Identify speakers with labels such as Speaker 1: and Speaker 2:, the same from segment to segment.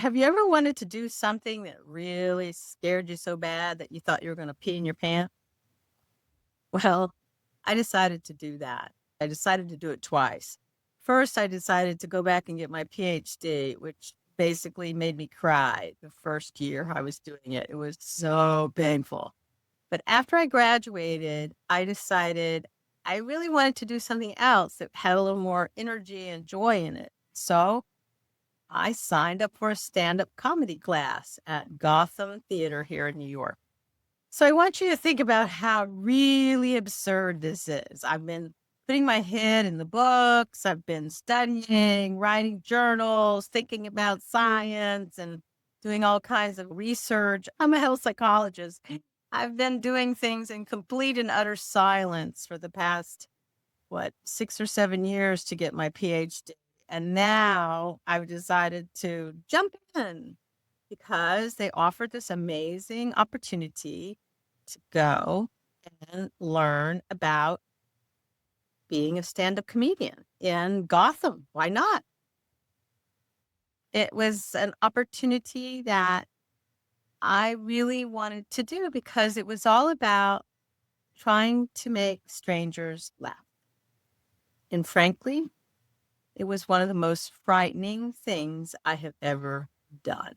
Speaker 1: Have you ever wanted to do something that really scared you so bad that you thought you were going to pee in your pants? Well, I decided to do that. I decided to do it twice. First, I decided to go back and get my PhD, which basically made me cry the first year I was doing it. It was so painful. But after I graduated, I decided I really wanted to do something else that had a little more energy and joy in it. So I signed up for a stand-up comedy class at Gotham Theater here in New York. So I want you to think about how really absurd this is. I've been putting my head in the books. I've been studying, writing journals, thinking about science and doing all kinds of research. I'm a health psychologist. I've been doing things in complete and utter silence for the past, 6 or 7 years to get my PhD. And now I've decided to jump in because they offered this amazing opportunity to go and learn about being a stand-up comedian in Gotham. Why not? It was an opportunity that I really wanted to do because it was all about trying to make strangers laugh. And frankly, it was one of the most frightening things I have ever done.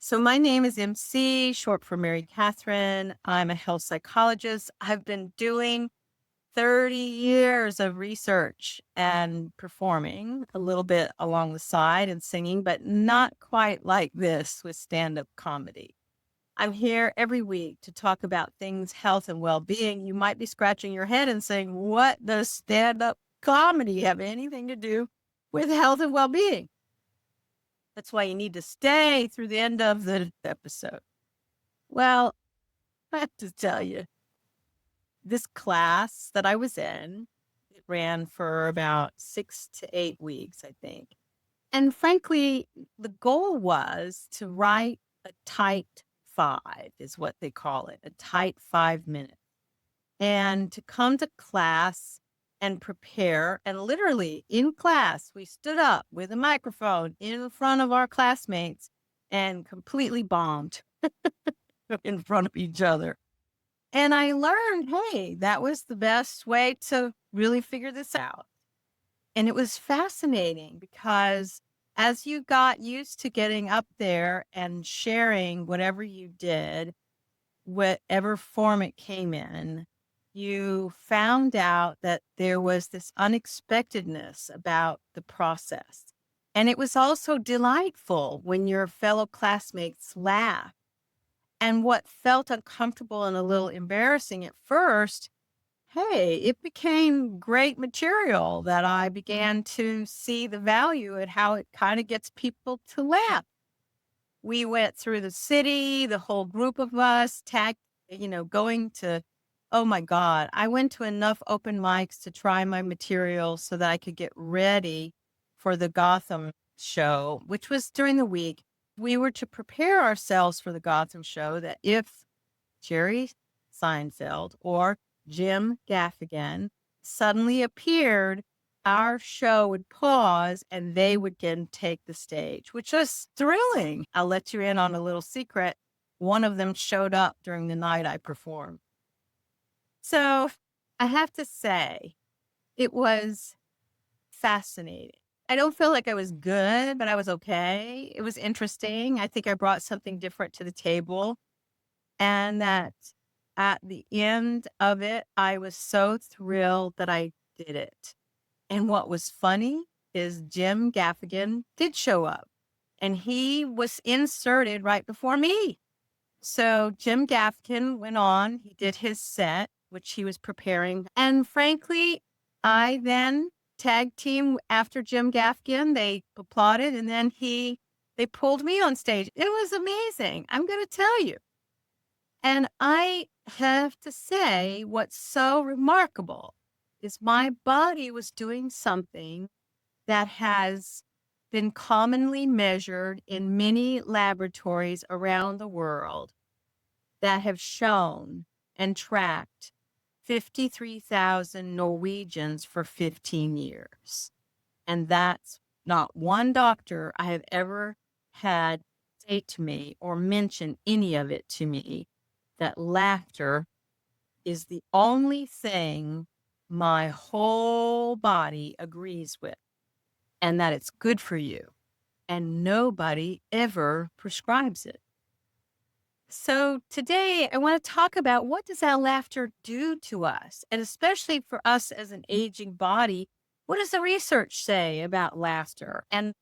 Speaker 1: So my name is MC, short for Mary Catherine. I'm a health psychologist. I've been doing 30 years of research and performing a little bit along the side and singing, but not quite like this with stand-up comedy. I'm here every week to talk about things health and well-being. You might be scratching your head and saying, what does stand-up comedy have anything to do with health and well-being? That's why you need to stay through the end of the episode. Well, I have to tell you, this class that I was in, it ran for about 6 to 8 weeks, I think. And frankly, the goal was to write a tight five, is what they call it, a tight 5 minutes, and to come to class and prepare. And literally in class, we stood up with a microphone in front of our classmates and completely bombed in front of each other. And I learned, hey, that was the best way to really figure this out. And it was fascinating because as you got used to getting up there and sharing whatever you did, whatever form it came in, you found out that there was this unexpectedness about the process. And it was also delightful when your fellow classmates laughed. And what felt uncomfortable and a little embarrassing at first, hey, it became great material that I began to see the value at how it kind of gets people to laugh. We went through the city, the whole group of us, going to, oh my God, I went to enough open mics to try my material so that I could get ready for the Gotham show, which was during the week. We were to prepare ourselves for the Gotham show that if Jerry Seinfeld or Jim Gaffigan suddenly appeared, our show would pause and they would then take the stage, which was thrilling. I'll let you in on a little secret. One of them showed up during the night I performed. So I have to say, it was fascinating. I don't feel like I was good, but I was okay. It was interesting. I think I brought something different to the table. And that at the end of it, I was so thrilled that I did it. And what was funny is Jim Gaffigan did show up and he was inserted right before me. So Jim Gaffigan went on, he did his set, which he was preparing. And frankly, I then tag team after Jim Gaffigan. They applauded and then they pulled me on stage. It was amazing. I'm going to tell you. And I have to say, what's so remarkable is my body was doing something that has been commonly measured in many laboratories around the world that have shown and tracked 53,000 Norwegians for 15 years. And that's not one doctor I have ever had say to me or mention any of it to me that laughter is the only thing my whole body agrees with and that it's good for you. And nobody ever prescribes it. So today I want to talk about what does that laughter do to us? And especially for us as an aging body, what does the research say about laughter and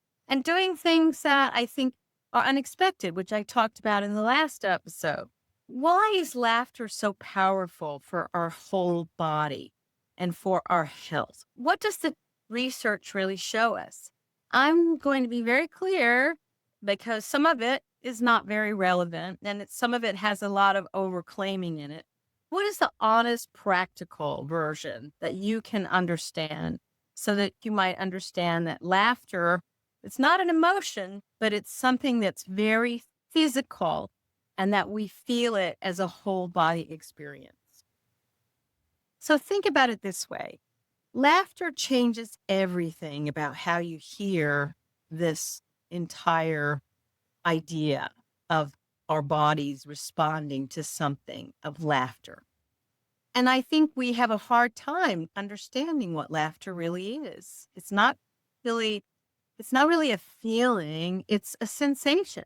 Speaker 1: doing things that I think are unexpected, which I talked about in the last episode. Why is laughter so powerful for our whole body and for our health? What does the research really show us? I'm going to be very clear because some of it is not very relevant and some of it has a lot of overclaiming in it. What is the honest, practical version that you can understand so that you might understand that laughter, it's not an emotion, but it's something that's very physical and that we feel it as a whole body experience. So think about it this way. Laughter changes everything about how you hear this entire idea of our bodies responding to something of laughter. And I think we have a hard time understanding what laughter really is. It's not really a feeling, it's a sensation.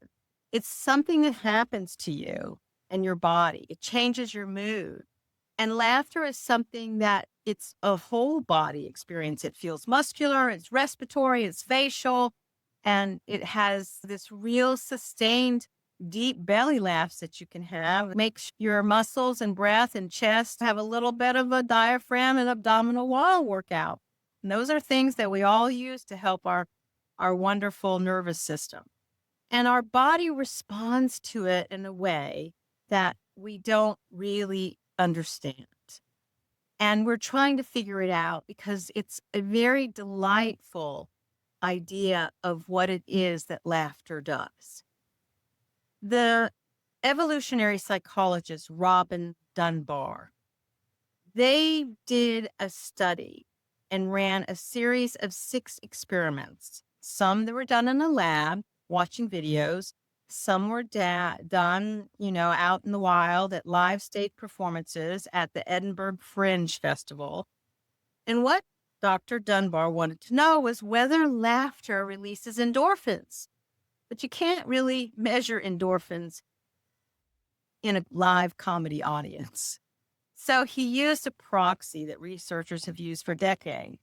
Speaker 1: It's something that happens to you and your body. It changes your mood. And laughter is something that it's a whole body experience. It feels muscular, it's respiratory, it's facial, and it has this real sustained deep belly laughs that you can have. It makes your muscles and breath and chest have a little bit of a diaphragm and abdominal wall workout. And those are things that we all use to help our wonderful nervous system. And our body responds to it in a way that we don't really understand. And we're trying to figure it out because it's a very delightful idea of what it is that laughter does. The evolutionary psychologist Robin Dunbar, they did a study and ran a series of 6 experiments. Some that were done in a lab, watching videos. Some were done, out in the wild at live stage performances at the Edinburgh Fringe Festival. And what Dr. Dunbar wanted to know was whether laughter releases endorphins. But you can't really measure endorphins in a live comedy audience. So he used a proxy that researchers have used for decades.